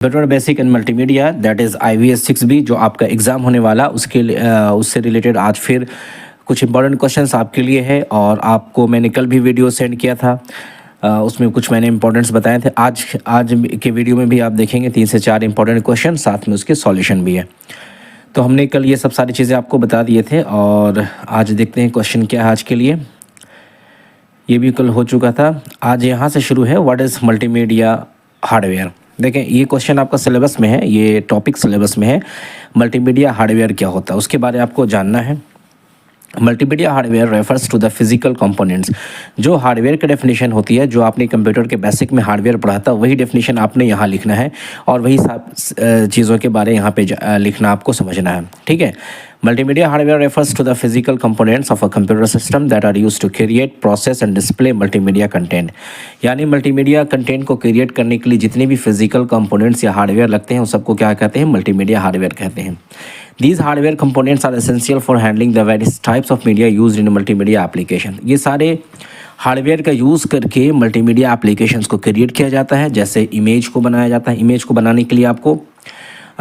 Computer basic and multimedia that is IVS 6B जो आपका exam होने वाला उसके उससे रिलेटेड आज फिर कुछ इंपॉर्टेंट क्वेश्चंस आपके लिए है। और आपको मैंने कल भी वीडियो सेंड किया था, उसमें कुछ मैंने इंपॉर्टेंट्स बताए थे। आज के वीडियो में भी आप देखेंगे 3 से 4 इंपॉर्टेंट क्वेश्चन, साथ में उसके सॉल्यूशन भी है। तो हमने कल ये सब सारी चीज़ें आपको बता दिए थे और आज देखते हैं क्वेश्चन क्या है आज के लिए। ये भी कल हो चुका था। आज यहाँ से शुरू है, व्हाट इज़ मल्टीमीडिया हार्डवेयर। देखें, ये क्वेश्चन आपका सिलेबस में है, ये टॉपिक सिलेबस में है। मल्टीमीडिया हार्डवेयर क्या होता है उसके बारे में आपको जानना है। Multimedia hardware refers to the physical components. जो हार्डवेयर की डेफिनेशन होती है, जो आपने कंप्यूटर के बेसिक में हार्डवेयर पढ़ा था, वही डेफिनेशन आपने यहाँ लिखना है और वही सब चीज़ों के बारे यहाँ पे लिखना आपको समझना है, ठीक है। Multimedia hardware refers to the physical components of a computer system that are used to create, process and display multimedia content. यानी मल्टीमीडिया कंटेंट को क्रिएट करने के लिए जितने भी फिजिकल कंपोनेंट्स या हार्डवेयर लगते हैं उस सबको क्या कहते हैं, मल्टीमीडिया हार्डवेयर कहते हैं। These hardware components are essential for handling the various types of media used in multimedia application। ये सारे हार्डवेयर का यूज़ करके मल्टीमीडिया एप्लीकेशंस को क्रिएट किया जाता है। जैसे इमेज को बनाया जाता है, इमेज को बनाने के लिए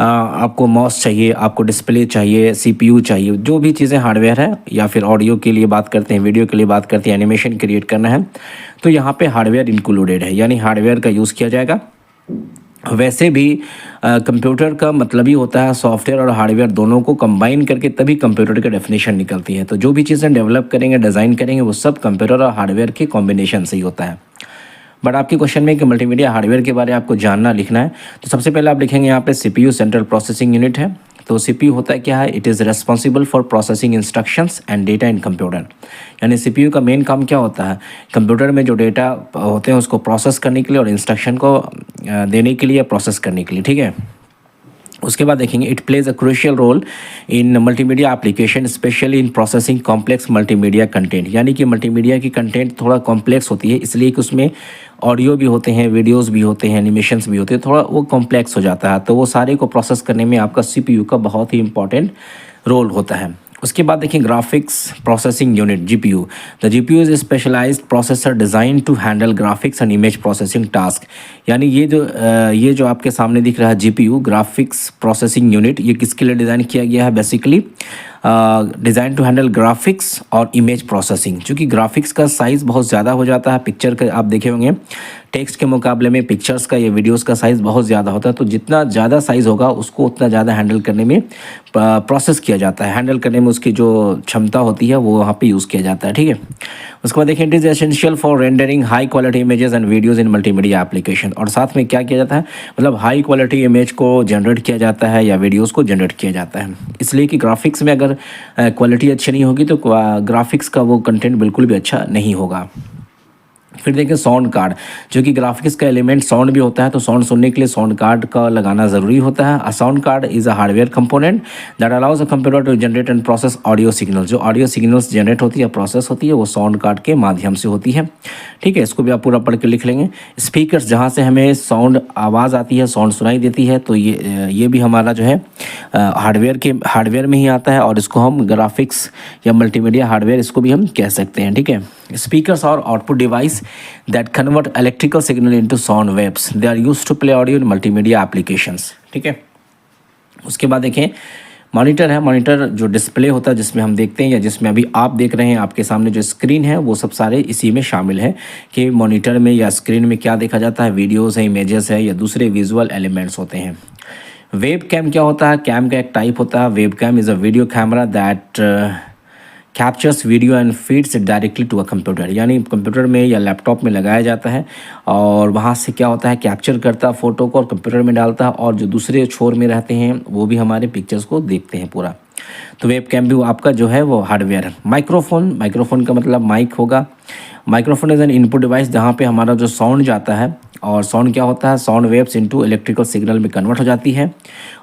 आपको माउस चाहिए, आपको डिस्प्ले चाहिए, CPU चाहिए, जो भी चीज़ें हार्डवेयर है। या फिर ऑडियो के लिए बात करते हैं, वीडियो के लिए बात करते हैं, एनिमेशन क्रिएट करना है तो यहाँ पे हार्डवेयर इंक्लूडेड है, यानी हार्डवेयर का यूज़ किया जाएगा। वैसे भी कंप्यूटर का मतलब ही होता है सॉफ्टवेयर और हार्डवेयर दोनों को कंबाइन करके तभी कंप्यूटर की डेफिनेशन निकलती है। तो जो भी चीज़ें डेवलप करेंगे, डिज़ाइन करेंगे, वो सब कंप्यूटर और हार्डवेयर के कॉम्बिनेशन से ही होता है। बट आपके क्वेश्चन में कि मल्टीमीडिया हार्डवेयर के बारे में आपको जानना लिखना है, तो सबसे पहले आप लिखेंगे यहाँ पे CPU सेंट्रल प्रोसेसिंग यूनिट है। तो CPU होता है क्या है, it is responsible for processing instructions and data in computer. यानी CPU का मेन काम क्या होता है, कंप्यूटर में जो डेटा होते हैं उसको प्रोसेस करने के लिए और इंस्ट्रक्शन को देने के लिए, प्रोसेस करने के लिए, ठीक है। उसके बाद देखेंगे it plays a crucial role in multimedia application specially in processing complex multimedia content. यानी कि मल्टीमीडिया की कंटेंट थोड़ा कॉम्प्लेक्स होती है, इसलिए कि उसमें ऑडियो भी होते हैं, वीडियोस भी होते हैं, एनिमेशंस भी होते हैं, थोड़ा वो कॉम्प्लेक्स हो जाता है। तो वो सारे को प्रोसेस करने में आपका CPU का बहुत ही इंपॉर्टेंट रोल होता है। उसके बाद देखिए graphics processing unit GPU। The GPU is specialised processor design to handle graphics and image processing task. यानी ये जो आपके सामने दिख रहा है GPU, ग्राफिक्स प्रोसेसिंग यूनिट, ये किसके लिए डिज़ाइन किया गया है, basically design to handle graphics और इमेज प्रोसेसिंग। चूँकि ग्राफिक्स का साइज़ बहुत ज़्यादा हो जाता है, पिक्चर का आप देखे होंगे टेक्स्ट के मुकाबले में पिक्चर्स का या वीडियोस का साइज़ बहुत ज़्यादा होता है। तो जितना ज़्यादा साइज़ होगा उसको उतना ज़्यादा हैंडल करने में, प्रोसेस किया जाता है, हैंडल करने में उसकी जो क्षमता होती है वो वहाँ पे यूज़ किया जाता है, ठीक है। उसके बाद देखिए it is essential for rendering high quality images and videos in multimedia application. और साथ में क्या किया जाता है, मतलब हाई क्वालिटी इमेज को जनरेट किया जाता है या वीडियोज़ को जनरेट किया जाता है। इसलिए कि ग्राफिक्स में अगर क्वालिटी अच्छी नहीं होगी तो ग्राफिक्स का वो कंटेंट बिल्कुल भी अच्छा नहीं होगा। फिर देखिए साउंड कार्ड, जो कि ग्राफिक्स का एलिमेंट साउंड भी होता है, तो साउंड सुनने के लिए साउंड कार्ड का लगाना ज़रूरी होता है। A sound card is a hardware component that allows a computer to generate and process audio signal. जो ऑडियो सिग्नल्स जनरेट होती है, प्रोसेस होती है, वो साउंड कार्ड के माध्यम से होती है, ठीक है। इसको भी आप पूरा पढ़ के लिख लेंगे। स्पीकर्स, जहाँ से हमें साउंड आवाज़ आती है, साउंड सुनाई देती है, तो ये भी हमारा जो है हार्डवेयर में ही आता है और इसको हम ग्राफिक्स या मल्टीमीडिया हार्डवेयर इसको भी हम कह सकते हैं, ठीक है। स्पीकर्स और output device that convert electrical signal into sound waves, they are used to play audio in multimedia applications, ठीक है। उसके बाद देखें मॉनिटर है। मॉनिटर जो डिस्प्ले होता है जिसमें हम देखते हैं या जिसमें अभी आप देख रहे हैं, आपके सामने जो स्क्रीन है वो सब सारे इसी में शामिल है कि मॉनिटर में या स्क्रीन में क्या देखा जाता है, वीडियोज़ है, इमेजेस है या दूसरे विजुअल एलिमेंट्स होते हैं। वेब कैम क्या होता है, कैम का एक टाइप होता है। Web cam is a video camera that captures video and feeds directly to a computer. यानी कंप्यूटर में या लैपटॉप में लगाया जाता है और वहाँ से क्या होता है, कैप्चर करता है फ़ोटो को और कंप्यूटर में डालता है, और जो दूसरे छोर में रहते हैं वो भी हमारे पिक्चर्स को देखते हैं पूरा। तो वेब कैम भी आपका जो है वो हार्डवेयर है। माइक्रोफोन का मतलब माइक होगा। Microphone is an input device जहाँ पे हमारा जो साउंड जाता है, और साउंड क्या होता है, sound waves into electrical signal में कन्वर्ट हो जाती है।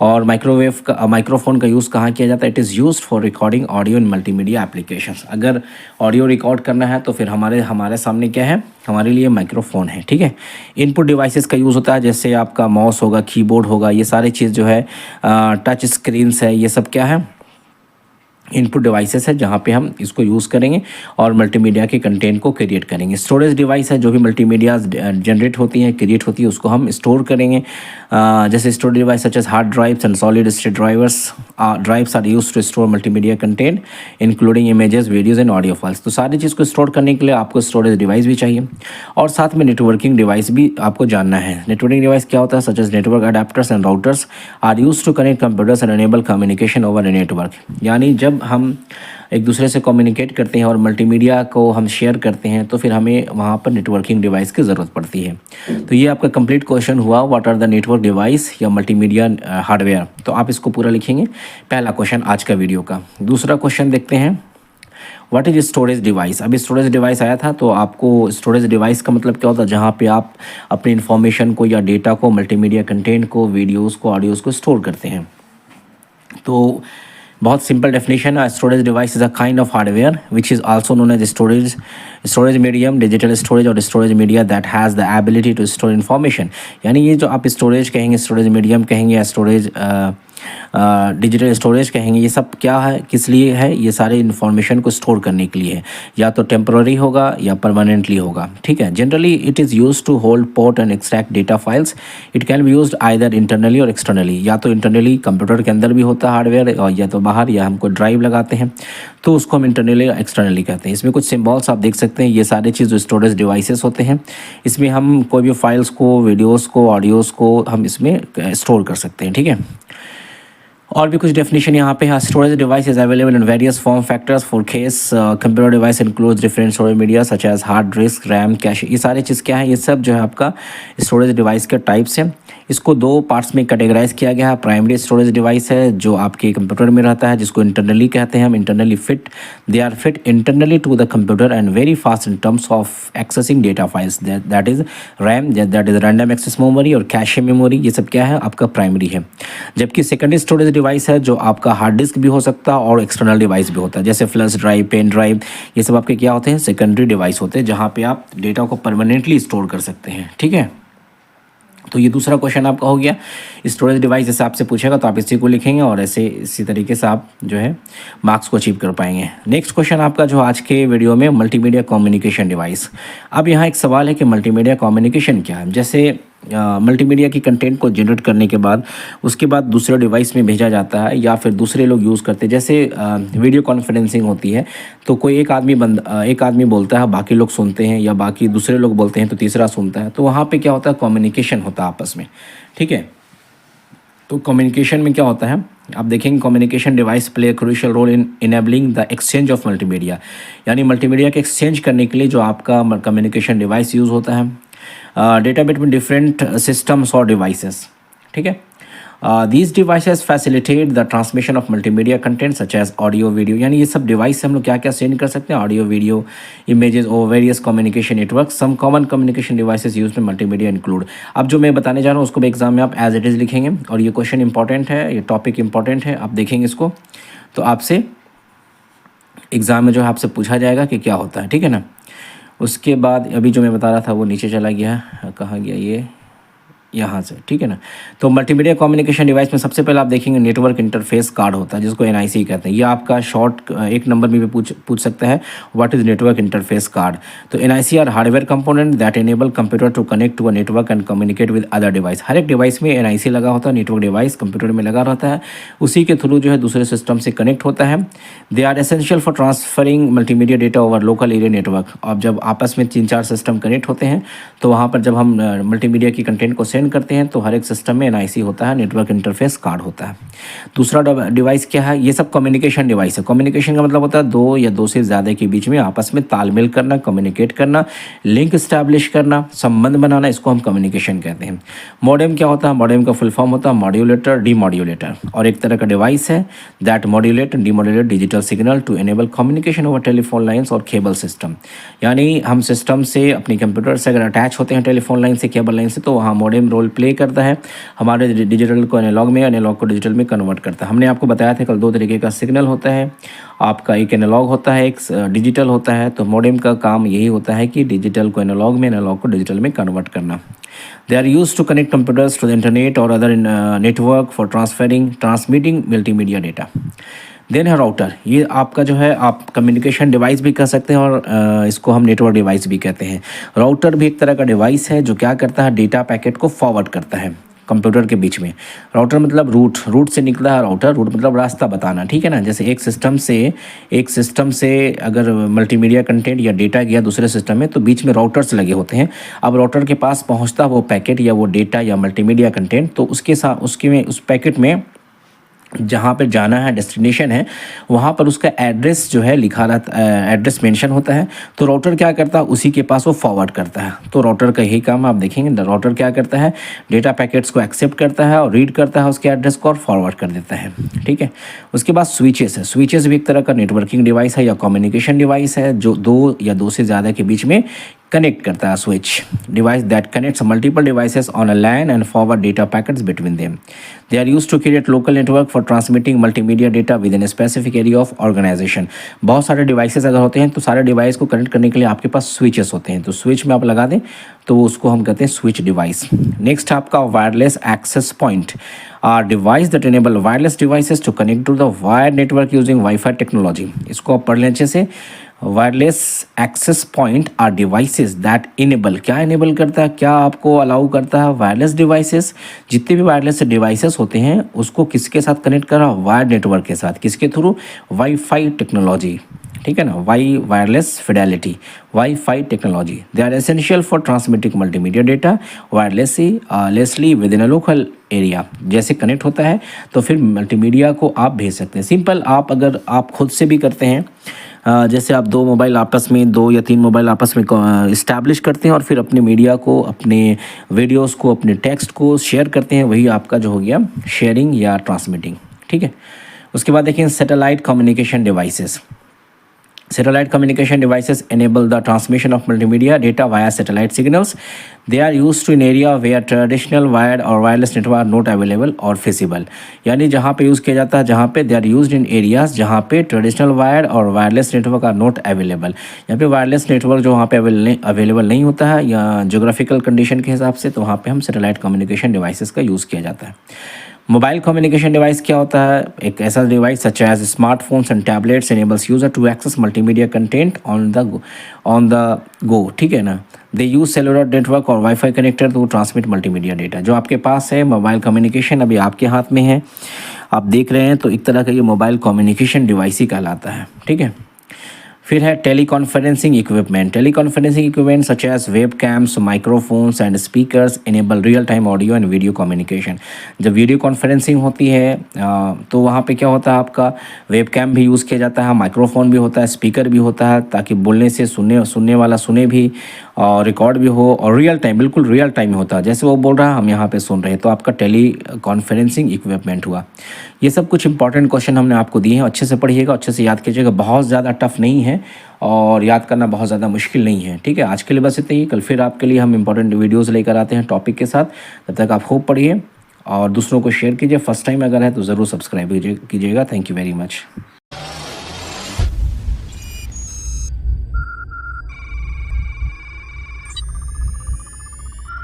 और माइक्रोफोन का यूज़ कहाँ किया जाता है, it is used for recording audio in multimedia applications. अगर ऑडियो रिकॉर्ड करना है तो फिर हमारे सामने क्या है, हमारे लिए माइक्रोफोन है, ठीक है। इनपुट डिवाइसेस का यूज़ होता है, जैसे आपका माउस होगा, कीबोर्ड होगा, ये सारी चीज़ जो है टच स्क्रीन्स है, ये सब क्या है, इनपुट डिवाइसेस है जहाँ पे हम इसको यूज़ करेंगे और मल्टीमीडिया के कंटेंट को क्रिएट करेंगे। स्टोरेज डिवाइस है जो भी मल्टीमीडिया जनरेट होती है, क्रिएट होती है, उसको हम स्टोर करेंगे। जैसे storage device such as hard drives and solid state drives are use to store multimedia content including images, videos and audio files. तो सारी चीज़ को स्टोर करने के लिए आपको स्टोरेज डिवाइस भी चाहिए और साथ में नेटवर्किंग डिवाइस भी आपको जानना है। नेटवर्किंग डिवाइस क्या होता है? Such as network adapters and routers are use to connect computers and enable communication over a network. यानी जब हम एक दूसरे से कम्युनिकेट करते हैं और मल्टीमीडिया को हम शेयर करते हैं तो फिर हमें वहाँ पर नेटवर्किंग डिवाइस की ज़रूरत पड़ती है। तो ये आपका कंप्लीट क्वेश्चन हुआ, what are the network device या मल्टीमीडिया हार्डवेयर। तो आप इसको पूरा लिखेंगे, पहला क्वेश्चन आज का वीडियो का। दूसरा क्वेश्चन देखते हैं, व्हाट इज स्टोरेज डिवाइस। अभी स्टोरेज डिवाइस आया था, तो आपको स्टोरेज डिवाइस का मतलब क्या होता है? जहाँ पे आप अपनी इन्फॉर्मेशन को या डेटा को, मल्टीमीडिया कंटेंट को, वीडियोज़ को, ऑडियोज़ को स्टोर करते हैं। तो बहुत सिंपल डेफिनेशन है, storage device is a kind of hardware which is also known as storage medium, digital storage और storage media that has the ability to store information. यानी ये जो आप स्टोरेज कहेंगे, स्टोरेज मीडियम कहेंगे या स्टोरेज डिजिटल स्टोरेज कहेंगे, ये सब क्या है, किस लिए है? ये सारे इन्फॉर्मेशन को स्टोर करने के लिए है, या तो टेम्पररी होगा या परमानेंटली होगा। ठीक है, generally it is use to hold, port and extract data files. It can be used either internally और एक्सटर्नली। या तो इंटरनली कंप्यूटर के अंदर भी होता है हार्डवेयर, और या तो बाहर, या हमको ड्राइव लगाते हैं तो उसको हम इंटरनली या एक्सटर्नली कहते हैं। इसमें कुछ सिम्बॉल्स आप देख सकते हैं, ये सारे चीज़ जो स्टोरेज डिवाइसेस होते हैं, इसमें हम कोई भी फाइल्स को, वीडियोज़ को, ऑडियोज़ को हम इसमें स्टोर कर सकते हैं। ठीक है, और भी कुछ डेफिनेशन यहाँ पे है। Storage device is available in various form factors for case computer device includes different storage media such as hard disk, RAM, cache. ये सारी चीज़ क्या है? ये सब जो है आपका स्टोरेज डिवाइस के टाइप्स हैं। इसको दो पार्ट्स में कैटेगराइज किया गया है। प्राइमरी स्टोरेज डिवाइस है जो आपके कंप्यूटर में रहता है, जिसको इंटरनली कहते हैं हम, internally fit. They are fit internally to the computer and very fast in terms of accessing data files, that is RAM, that is random access memory और कैशे मेमोरी। ये सब क्या है? आपका प्राइमरी है। जबकि सेकेंडरी स्टोरेज डिवाइस है जो आपका हार्ड डिस्क भी हो सकता है और एक्सटर्नल डिवाइस भी होता है, जैसे फ्लैश ड्राइव, पेन ड्राइव। ये सब आपके क्या होते हैं? सेकेंडरी डिवाइस होते हैं, जहाँ पे आप डेटा को परमानेंटली स्टोर कर सकते हैं। ठीक है, तो ये दूसरा क्वेश्चन आपका हो गया। स्टोरेज डिवाइस जैसे आपसे पूछेगा तो आप इसी को लिखेंगे और ऐसे इसी तरीके से आप जो है मार्क्स को अचीव कर पाएंगे। नेक्स्ट क्वेश्चन आपका जो आज के वीडियो में, मल्टीमीडिया कम्युनिकेशन डिवाइस। अब यहाँ एक सवाल है कि मल्टीमीडिया कम्युनिकेशन क्या है। जैसे मल्टीमीडिया की कंटेंट को जनरेट करने के बाद उसके बाद दूसरे डिवाइस में भेजा जाता है या फिर दूसरे लोग यूज़ करते हैं। जैसे वीडियो कॉन्फ्रेंसिंग होती है तो कोई एक आदमी बोलता है, बाकी लोग सुनते हैं, या बाकी दूसरे लोग बोलते हैं तो तीसरा सुनता है। तो वहाँ पे क्या होता है? कम्युनिकेशन होता है आपस में। ठीक है, तो कम्युनिकेशन में क्या होता है आप देखेंगे, communication device play crucial role in enabling the exchange of multimedia. यानी मल्टीमीडिया के एक्सचेंज करने के लिए जो आपका कम्युनिकेशन डिवाइस यूज़ होता है, डेटा बिटवीन डिफरेंट सिस्टम्स और डिवाइसेस। ठीक है, these devices facilitate the transmission of multimedia content such as audio, video. यानी ये सब डिवाइस से हम लोग क्या क्या सेंड कर सकते हैं? ऑडियो, वीडियो, इमेजेस और various communication network. Some common communication devices use में मल्टीमीडिया इंक्लूड। अब जो मैं बताने जा रहा हूँ उसको भी एग्जाम में आप एज इट इज़ लिखेंगे, और ये क्वेश्चन इंपॉर्टेंट है, ये टॉपिक इंपॉर्टेंट है, आप देखेंगे इसको तो आपसे एग्ज़ाम में जो है आपसे पूछा जाएगा कि क्या होता है। ठीक है ना, उसके बाद अभी जो मैं बता रहा था वो नीचे चला गया, कहाँ गया ये, यहाँ से। ठीक है ना, तो मल्टीमीडिया कम्युनिकेशन डिवाइस में सबसे पहले आप देखेंगे नेटवर्क इंटरफेस कार्ड होता है, जिसको एनआईसी कहते हैं। ये आपका शॉर्ट एक नंबर में भी पूछ सकता है, what is network interface card. तो NIC are hardware component that enable computer to connect to a network and communicate with other device. हर एक डिवाइस में एनआईसी लगा होता है, नेटवर्क डिवाइस कंप्यूटर में लगा रहता है, उसी के थ्रू जो है दूसरे सिस्टम से कनेक्ट होता है। They are essential for transferring multimedia data over local area network. अब जब आपस में 3-4 सिस्टम कनेक्ट होते हैं तो वहाँ पर जब हम मल्टीमीडिया की कंटेंट को सेंड करते हैं तो हर एक सिस्टम में एनआईसी होता है, नेटवर्क इंटरफेस कार्ड होता है। दूसरा डिवाइस क्या है? ये सब कम्युनिकेशन डिवाइस है। कम्युनिकेशन का मतलब होता है दो या दो से ज़्यादा के बीच में आपस में तालमेल करना, कम्युनिकेट करना, लिंक इस्टेब्लिश करना, संबंध बनाना, इसको हम कम्युनिकेशन कहते हैं। मॉडेम क्या होता है? मॉडेम का फुल फॉर्म होता है मॉड्यूलेटर, डीमॉड्यूलेटर, और एक तरह का डिवाइस है that modulate and demodulate digital signal to enable communication over telephone lines और केबल सिस्टम। यानी हम सिस्टम से अपने कंप्यूटर से अगर अटैच होते हैं टेलीफोन लाइन से, केबल लाइन से, तो वहाँ मॉडेम रोल प्ले करता है, हमारे डिजिटल को एनालॉग में, एनालॉग को डिजिटल में कन्वर्ट करता है। हमने आपको बताया था कल 2 तरीके का सिग्नल होता है आपका, एक एनालॉग होता है, एक डिजिटल होता है। तो मॉडेम का काम यही होता है कि डिजिटल को एनालॉग में, एनालॉग को डिजिटल में कन्वर्ट करना। They are use to connect computers to the internet और other network for transmitting multimedia data. Then है राउटर, ये आपका जो है आप कम्युनिकेशन डिवाइस भी कह सकते हैं और इसको हम नेटवर्क डिवाइस भी कहते हैं। राउटर भी एक तरह का डिवाइस है जो क्या करता है, डेटा पैकेट को फॉरवर्ड करता है कंप्यूटर के बीच में। राउटर मतलब रूट से निकला है राउटर, रूट मतलब रास्ता बताना, ठीक है ना। जैसे एक सिस्टम से अगर मल्टीमीडिया कंटेंट या डेटा गया दूसरे सिस्टम में तो बीच में राउटर्स लगे होते हैं। अब राउटर के पास पहुंचता वो पैकेट या वो डेटा या मल्टीमीडिया कंटेंट, तो उसके साथ उस पैकेट में जहाँ पर जाना है, डेस्टिनेशन है, वहाँ पर उसका एड्रेस जो है लिखा रहता, एड्रेस मेंशन होता है। तो राउटर क्या करता है, उसी के पास वो फॉरवर्ड करता है। तो राउटर का यही काम आप देखेंगे, राउटर क्या करता है, डेटा पैकेट्स को एक्सेप्ट करता है और रीड करता है उसके एड्रेस को और फॉरवर्ड कर देता है, ठीक है। उसके बाद स्विचेस है। स्विचेस भी एक तरह का नेटवर्किंग डिवाइस है या कम्युनिकेशन डिवाइस है जो दो या दो से ज़्यादा के बीच में कनेक्ट करता है। Switch device that connects multiple devices on a LAN and forward data packets between them. They are used to create local network for transmitting multimedia data within a specific area of organisation. बहुत सारे devices अगर होते हैं तो सारे device को connect करने के लिए आपके पास स्विचेस होते हैं, तो स्विच में आप लगा दें तो उसको हम कहते हैं स्विच डिवाइस। नेक्स्ट आपका wireless access point are device that enable wireless devices to connect to the wired network using wifi technology. इसको आप पढ़ लें अच्छे से। Wireless access point are devices that enable, क्या इनेबल करता है, क्या आपको अलाउ करता है, वायरलेस डिवाइसेस, जितने भी वायरलेस डिवाइसेस होते हैं उसको किसके साथ कनेक्ट करा, वायर्ड नेटवर्क के साथ, किसके थ्रू, वाईफाई टेक्नोलॉजी, ठीक है ना, wireless fidelity, wifi technology. They are essential for transmitting multimedia data wirelessly within a local area. जैसे कनेक्ट होता है तो फिर मल्टीमीडिया को आप भेज सकते हैं। सिंपल, आप अगर आप खुद से भी करते हैं, जैसे आप दो मोबाइल आपस में, 2 या 3 मोबाइल आपस में इस्टेब्लिश करते हैं और फिर अपने मीडिया को, अपने वीडियोस को, अपने टेक्स्ट को शेयर करते हैं, वही आपका जो हो गया शेयरिंग या ट्रांसमिटिंग, ठीक है। उसके बाद देखिए satellite communication devices. Satellite communication devices enable the transmission of multimedia data via satellite signals. They are used to in area where traditional wired or wireless network are not available or feasible. यानी जहाँ पे use किया जाता है, जहाँ पे they are used in areas जहाँ पे traditional wired और wireless network are not available. यहाँ पे wireless network जो वहाँ पे अवेलेबल नहीं होता है या geographical condition के हिसाब से, तो वहाँ पे हम satellite communication devices का यूज़ किया जाता है। मोबाइल कम्युनिकेशन डिवाइस क्या होता है, एक ऐसा device such as smartphones and tablets enables user to access multimedia content on the go, ठीक है ना। दे यूज सेलुलर नेटवर्क और wifi connector to transmit multimedia data. जो आपके पास है मोबाइल कम्युनिकेशन, अभी आपके हाथ में है, आप देख रहे हैं, तो एक तरह का ये मोबाइल कम्युनिकेशन डिवाइस ही कहलाता है, ठीक है। फिर है teleconferencing equipment. Teleconferencing equipment such as web cams, microphones and speakers enable real time audio and video communication. जब वीडियो कॉन्फ्रेंसिंग होती है तो वहाँ पे क्या होता है, आपका वेब कैम भी यूज़ किया जाता है, माइक्रोफोन भी होता है, स्पीकर भी होता है, ताकि बोलने से सुनने वाला सुने भी और रिकॉर्ड भी हो, और रियल टाइम, बिल्कुल रियल टाइम में होता है, जैसे वो बोल रहा है हम यहाँ पे सुन रहे हैं, तो आपका टेली कॉन्फ्रेंसिंग इक्विपमेंट हुआ। ये सब कुछ इंपॉर्टेंट क्वेश्चन हमने आपको दिए हैं, अच्छे से पढ़िएगा, अच्छे से याद कीजिएगा। बहुत ज़्यादा टफ नहीं है और याद करना बहुत ज़्यादा मुश्किल नहीं है, ठीक है। आज के लिए बस इतना ही। कल फिर आपके लिए हम इंपॉर्टेंट वीडियोज़ लेकर आते हैं टॉपिक के साथ। तब तक आप खूब पढ़िए और दूसरों को शेयर कीजिए। फर्स्ट टाइम अगर है तो ज़रूर सब्सक्राइब कीजिएगा। Thank you very much.